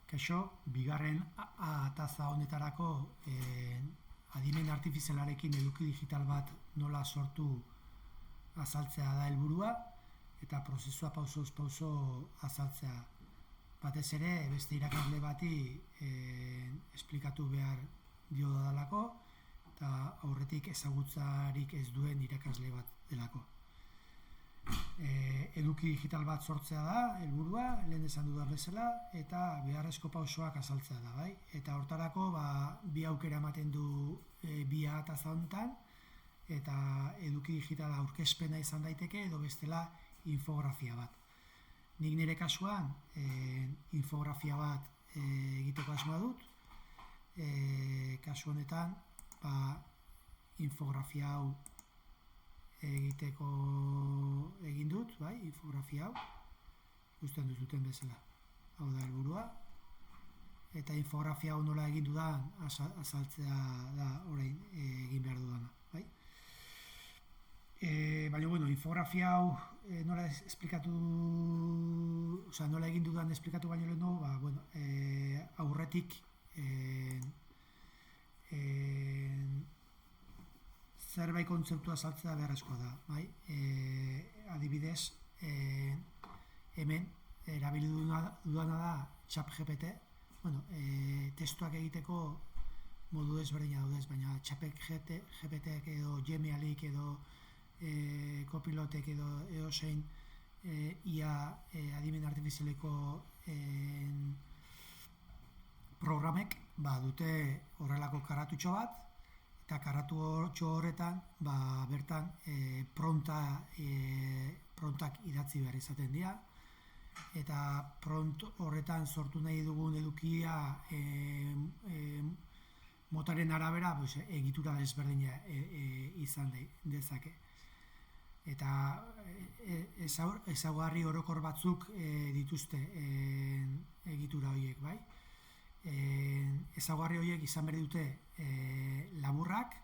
Kaixo, bigarren ataza honetarako adimen artifizialarekin eduki digital bat nola sortu azaltzea da helburua eta prozesua pausoz pauso azaltzea. Batez ere, beste irakasle bati esplikatu behar dio dalako eta aurretik ezagutzarik ez duen irakasle bat delako. Eduki digital bat sortzea da helburua, lehen esan dudan bezala, eta beharrezko pausoak azaltzea da, bai? Eta hortarako bi aukera ematen du bi ataza honetan, eta eduki digitala aurkezpena izan daiteke edo bestela infografia bat. Nik nire kasuan infografia bat egiteko asmoa dut, kasu honetan infografia hau egiteko egin dut, bai, infografia hau, ikusten duzuten bezala, hau da helburua, eta infografia hau nola egin dudan azaltzea da orain egin behar dudana, bai. Baina, bueno, infografia hau nola esplikatu, oza, nola egin dudan esplikatu baino lehen dugu, bueno, aurretik zerbait kontzeptua azaltzea beharrezkoa da, bai? Adibidez, hemen erabili dudana da ChatGPT, bueno, testuak egiteko modu ezberdina daudez, baina ChatGPTek edo Gmailek edo Copilotek edo edozein IA adimen artifizialeko programek dute horrelako karatutxo bat, eta karatutxo horretan bertan promptak idatzi behar izaten dira, eta prompt horretan sortu nahi dugun edukia motaren arabera egitura desberdina izan dezake. Eta ezaugarri orokor batzuk dituzte egitura horiek, bai? Ezaugarri horiek izan behar dute laburrak,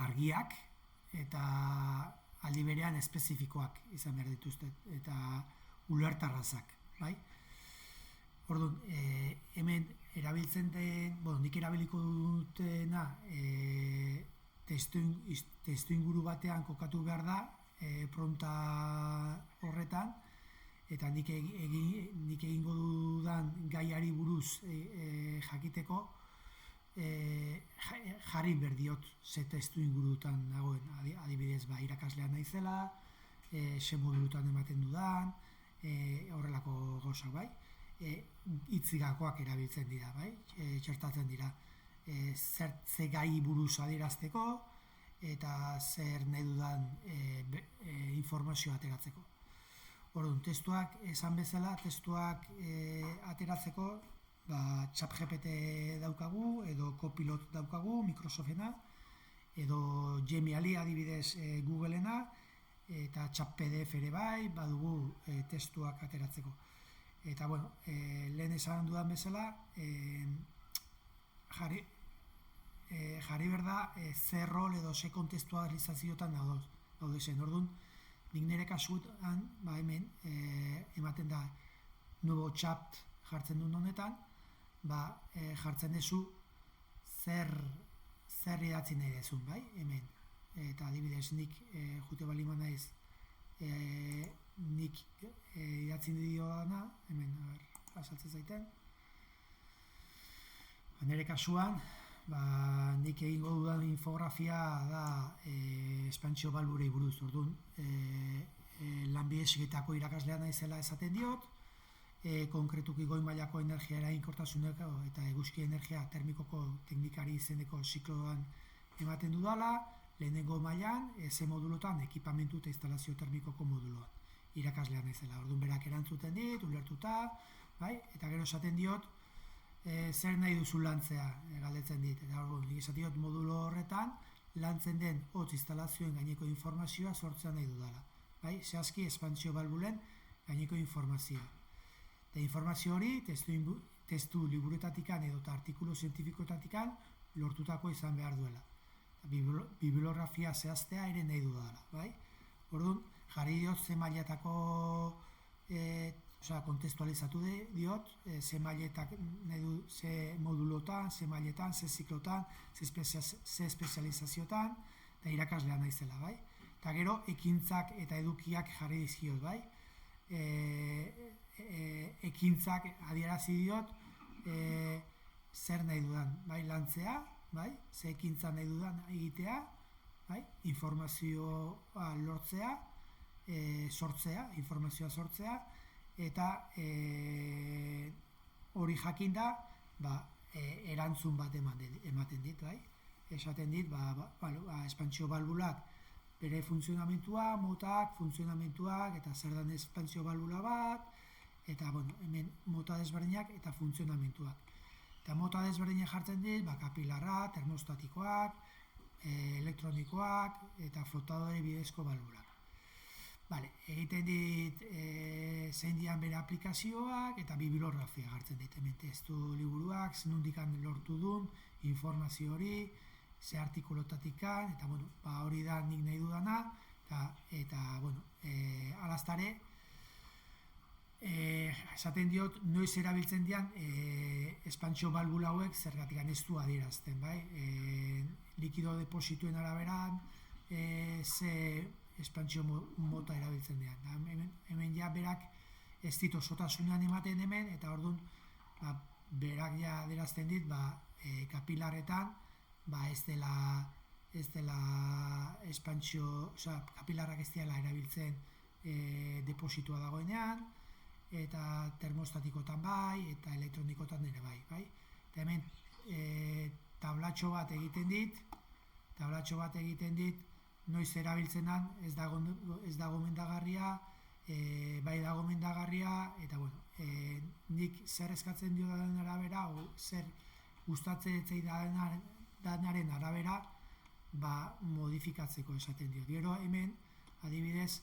argiak eta aldi berean espezifikoak izan behar dituzte eta ulertarrazak, bai? Orduan, hemen erabiltzen den, nik erabiliko dutena testu inguru batean kokatu behar da prompta horretan, eta nik egingo dudan gaiari buruz jakiteko jarri behar diot ze testu ingurutan dagoen, adibidez irakaslea naizela, ze modulutan ematen dudan, horrelako gauzak, bai? Hitzigakoak erabiltzen dira, bai? Txertatzen dira ze gai buruz adierazteko eta zer nahi dudan informazioa ateratzeko. Orduan, testuak, esan bezala, testuak ateratzeko ChatGPT daukagu, edo Copilot daukagu, Microsoftena, edo Gmaili adibidez Googleena, eta ChatPDF ere bai, badugu testuak ateratzeko. Eta, bueno, lehen esan dudan bezala, jarri berda ze rol edo ze kontestualizazioetan daudezen. Orduan, nik nire kasuan, hemen, ematen da nuevo chat jartzen duen honetan, jartzen dezu zer idatzi nahi dezun, bai, hemen. Eta adibidez, nik jute balima naiz, nik idatzi dioana, hemen, pasatzen zaiten. Nire kasuan, nik egingo dudan infografia da espantsio balburei buruz, orduan, lanbide heziketako irakaslea naizela esaten diot, konkretuki goi mailako energia eraginkortasuneko eta eguzki energia termikoko teknikari izeneko zikloan ematen dudala, lehenengo mailan, ze modulotan, ekipamentu eta instalazio termikoko moduloan irakaslea naizela. Orduan berak erantzuten dit, ulertuta, eta gero esaten diot, zer nahi duzu lantzea, galdetzen dit. Eta nik esaten diot modulo horretan, lantzen den hotz instalazioen gaineko informazioa sortzea nahi dudala. Zehazki espantsio balbulen gaineko informazioa. Eta informazio hori, testu liburuetatikan edo artikulu zientifikoetatikan lortutako izan behar duela. Bibliografia zehaztea ere nahi dudala. Orduan, jarri diot ze mailatako kontestualizatu diot, ze mailetak ze modulotan, ze mailetan, ze ziklotan, ze espezializaziotan, eta irakaslea naizela, bai? Eta gero, ekintzak eta edukiak jarri dizkiot, bai? Ekintzak adierazi diot, zer nahi dudan, bai? Lantzea, bai? Ze ekintza nahi dudan egitea, bai? Informazioa lortzea, informazioa sortzea, eta hori jakinda erantzun bat ematen dit, bai? Esaten dit, espantsio balbulak bere funtzionamentua, motak, funtzionamentuak, eta zer dan espantsio balbula bat, eta, hemen mota desberdinak eta funtzionamentuak. Eta mota desberdinak jartzen dit, kapilarra, termostatikoak, elektronikoak, eta flotadore bidezko balbulak. Egiten dit zein dian bere aplikazioak eta bibliografia hartzen dit, hemen testu liburuak, zenundikan lortu duen, informazio hori, ze artikulotatikan, eta hori da nik nahi dudana, eta alaztare, esaten diot, noiz erabiltzen dian espantsio balbula hauek zergatik ez du adierazten, bai? Likido deposituen araberan, ze espantsio mota erabiltzen dian. Hemen ja berak ez dit osotasunean ematen hemen, eta orduan berak ja adierazten dit kapilarretan ez dela espantsio, kapilarrak ez dela erabiltzen depositua dagoenean, eta termostatikotan bai, eta elektronikotan ere bai. Eta hemen tablatxo bat egiten dit, noiz erabiltzen den, ez da gomendagarria, bai da gomendagarria, eta nik zer eskatzen dio den arabera, o zer gustatzen etzei danaren arabera, modifikatzeko esaten dio. Gero hemen, adibidez,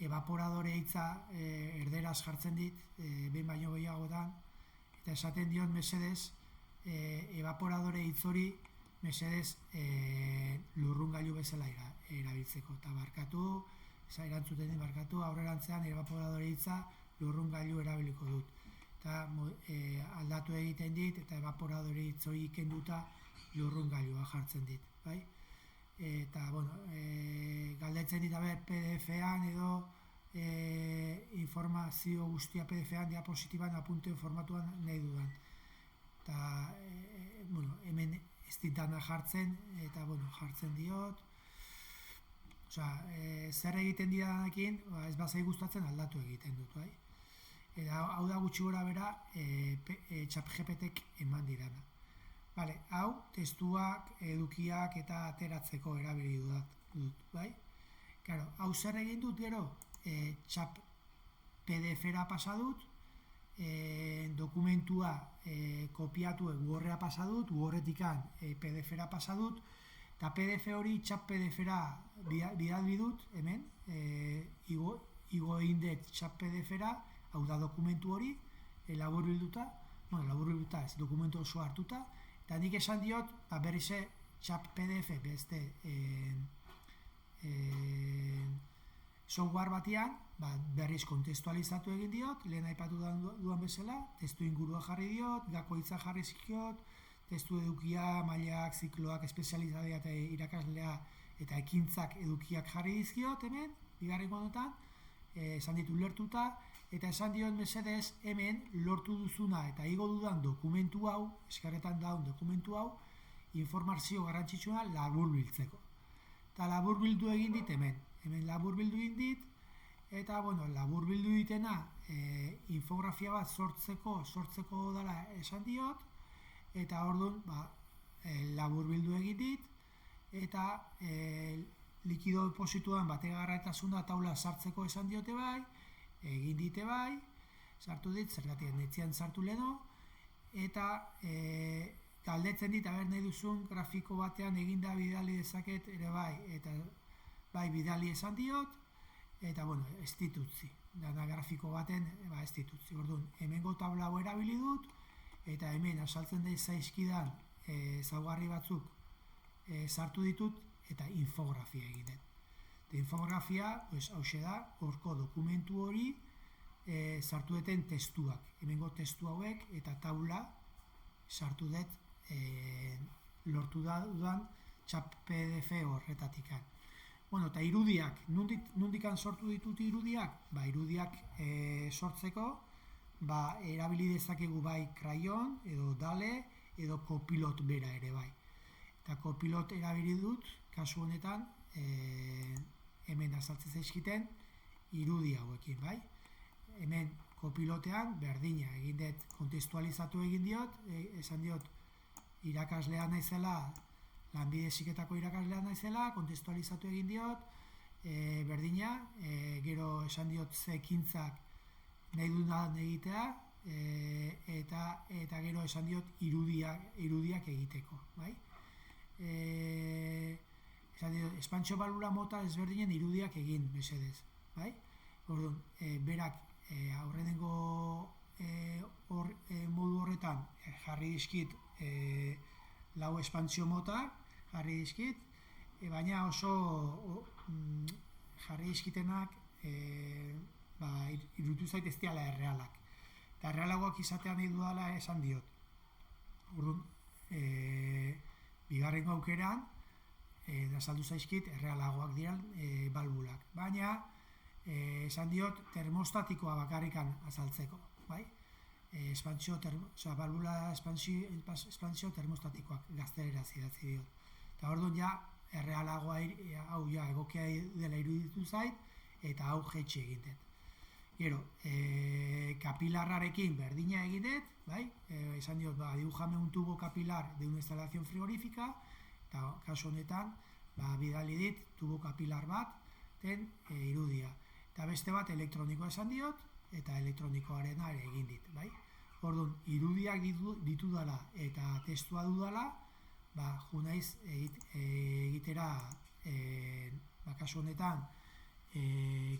evaporadore hitza erderaz jartzen dit, behin baino gehiagotan, eta esaten dion mesedez, evaporadore hitz hori mesedez lurrungailu bezala erabiltzeko, eta barkatu, erantzuten dit barkatu, aurrerantzean evaporadore hitza lurrungailu erabiliko dut. Eta aldatu egiten dit, eta evaporadore hitz hori kenduta lurrungailua jartzen dit, bai? Eta, galdetzen dit, PDF-an edo informazio guztia PDF-an, diapositiban, apunte formatuan nahi dudan. Eta, hemen ez dit dana jartzen, eta, jartzen diot. Zer egiten didanakin, ez bazai gustatzen aldatu egiten dut, bai? Eta, hau da gutxi gora bera, ChatGPTek eman didana. Hau, testuak, edukiak eta ateratzeko erabili dut, bai? Hau zer egin dut gero, txap PDF-era pasa dut, dokumentua kopiatu Word-era pasa dut, Word-etikan PDF-era pasa dut, eta PDF hori txap PDF-era bidalbi dut, hemen, igo egin dut txap PDF-era, hau da dokumentu hori, laburbilduta ez, dokumentu oso hartuta, eta nik esan diot, berrize txap PDF beste software batian, berriz kontestualizatu egin diot, lehen aipatu duan bezala, testu ingurua jarri diot, gakoitza jarri zikot, testu edukia, mailak, zikloak, espezializadea eta irakaslea eta ekintzak edukiak jarri dizkiot hemen, bigarren kondotan, esan ditu lertuta, eta esan diot mesedez hemen lortu duzuna eta igo dudan dokumentu hau, eskarretan daun dokumentu hau, informazio garrantzitsua laburbiltzeko. Eta laburbildu egin dit hemen laburbildu egin dit, eta laburbildu ditena infografia bat sortzeko dela esan diot, eta orduan laburbildu egin dit, eta likido deposituan bategarraitasuna taula sartzeko esan diote bai, egin dite bai, sartu dit, zergatik netzian sartu leno, eta galdetzen dit, nahi duzun grafiko batean eginda bidali dezaket ere bai, eta bai bidali esan diot, eta ez ditutzi, dana grafiko baten ez ditutzi. Orduan, hemengo tabla hau erabili dut, eta hemen asaltzen da zaizkidan ezaugarri batzuk sartu ditut, eta infografia egiten. Infografia, hauxe da, horko dokumentu hori sartu duten testuak. Hemengo testu hauek eta taula sartu dut lortu dudan txap PDF horretatik. Bueno, eta irudiak, nondikan sortu ditut irudiak? Irudiak sortzeko, erabili dezakegu bai Crayon, edo Dale, edo Copilot bera ere bai. Eta Copilot erabili dut, kasu honetan, hemen azaltzen zaizkiten irudi hauekin, bai? Hemen Copilotean berdina egin dut, kontestualizatu egin diot, esan diot irakaslea naizela, Lanbide Heziketako irakaslea naizela, kontestualizatu egin diot, berdina, gero esan diot ze ekintzak nahi dudan egitea, eta gero esan diot irudiak egiteko, bai? Esan diot, espantsio balbula mota ezberdinen irudiak egin, mesedez, bai? Orduan, berak aurrenengo modu horretan jarri dizkit lau espantsio mota jarri dizkit, baina oso jarri dizkitenak iruditu zait ez diala errealak. Eta errealagoak izatean nahi dudala esan diot. Orduan, bigarrengo aukeran, azaldu zaizkit errealagoak diran balbulak. Baina, esan diot termostatikoa bakarrikan azaltzeko, bai? Balbula espansio termostatikoak gazteleraz idatzi diot. Eta orduan ja, errealagoa hau ja egokia dela iruditu zait, eta hau jetxe egin dut. Gero, kapilarrarekin berdina egin dut, bai? Esan diot, dibujame un tubo capilar de una instalación frigorífica, eta kasu honetan, bidali dit tubo kapilar bat, den irudia. Eta beste bat elektronikoa esan diot, eta elektronikoaren ere egin dit, bai? Orduan, irudiak ditudala eta testua dudala, jo naiz egitera, kasu honetan,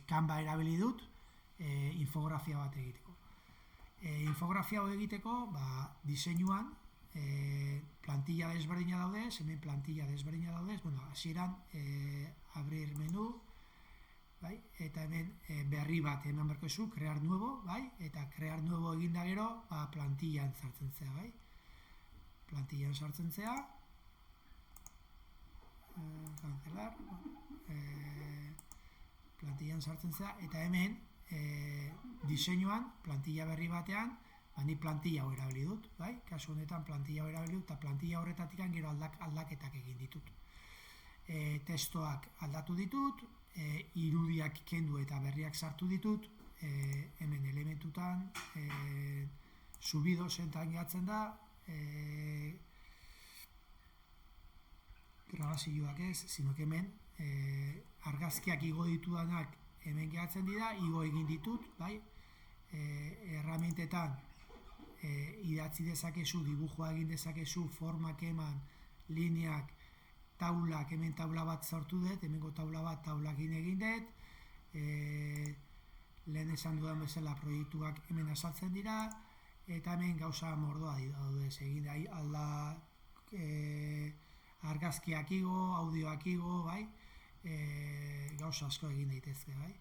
Canva erabili dut, infografia bat egiteko. Infografia hau egiteko, diseinuan, plantilla desberdina daudez, hemen plantilla desberdina daudez, hasieran, abrir menu, bai? Eta hemen berri bat eman berko zu, crear nuevo, bai? Eta crear nuevo eginda gero, plantillan sartzen zea, bai? Plantillan sartzen zea, cancelar, plantillan sartzen zea, eta hemen diseinuan, plantilla berri batean, ni plantilla hau erabili dut, bai? Kasu honetan plantilla hau erabili dut, eta plantilla horretatik gero aldaketak egin ditut. Testoak aldatu ditut, irudiak kendu eta berriak sartu ditut, hemen elementutan, subido zentan gehatzen da, grabazioak ez, zinok hemen, argazkiak igo ditudanak hemen gehatzen dira, igo egin ditut, bai? Erramientetan idatzi dezakezu, dibujoa egin dezakezu, formak eman, lineak, taulak, hemen taula bat sortu dut, hemengo taula bat taulakin egin dut, lehen esan dudan bezala proiektuak hemen azaltzen dira, eta hemen gauza mordoa daudez egin da, alda argazkiak igo, audioak igo, bai? Gauza asko egin daitezke, bai?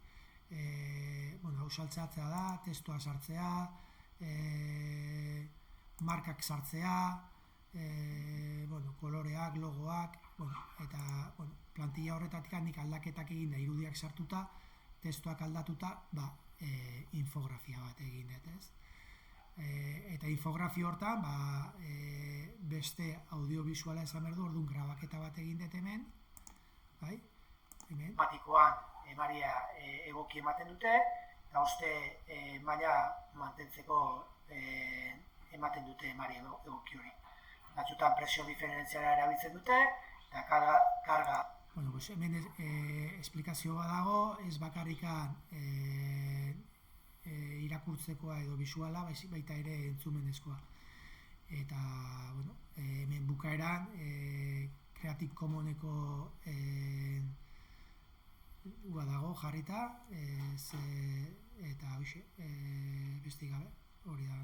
Hau saltzatzea da, testua sartzea, markak sartzea, koloreak, logoak, eta plantilla horretatik nik aldaketak egin da, irudiak sartuta, testuak aldatuta, infografia bat egin dut, ez? Eta infografia hortan, beste audiovisuala esan behar du, orduan grabaketa bat egin dut hemen, bai? Matikoan emaria egoki ematen dute, eta uste maila mantentzeko ematen dute emari egoki hori. Batzutan presio diferentziala erabiltzen dute, eta karga. Hemen esplikazio bat dago, ez bakarrikan irakurtzekoa edo bisuala, baita ere entzumenezkoa. Eta, hemen bukaeran, Creative Commonseko dago jarrita, eta beste gabe, hori da.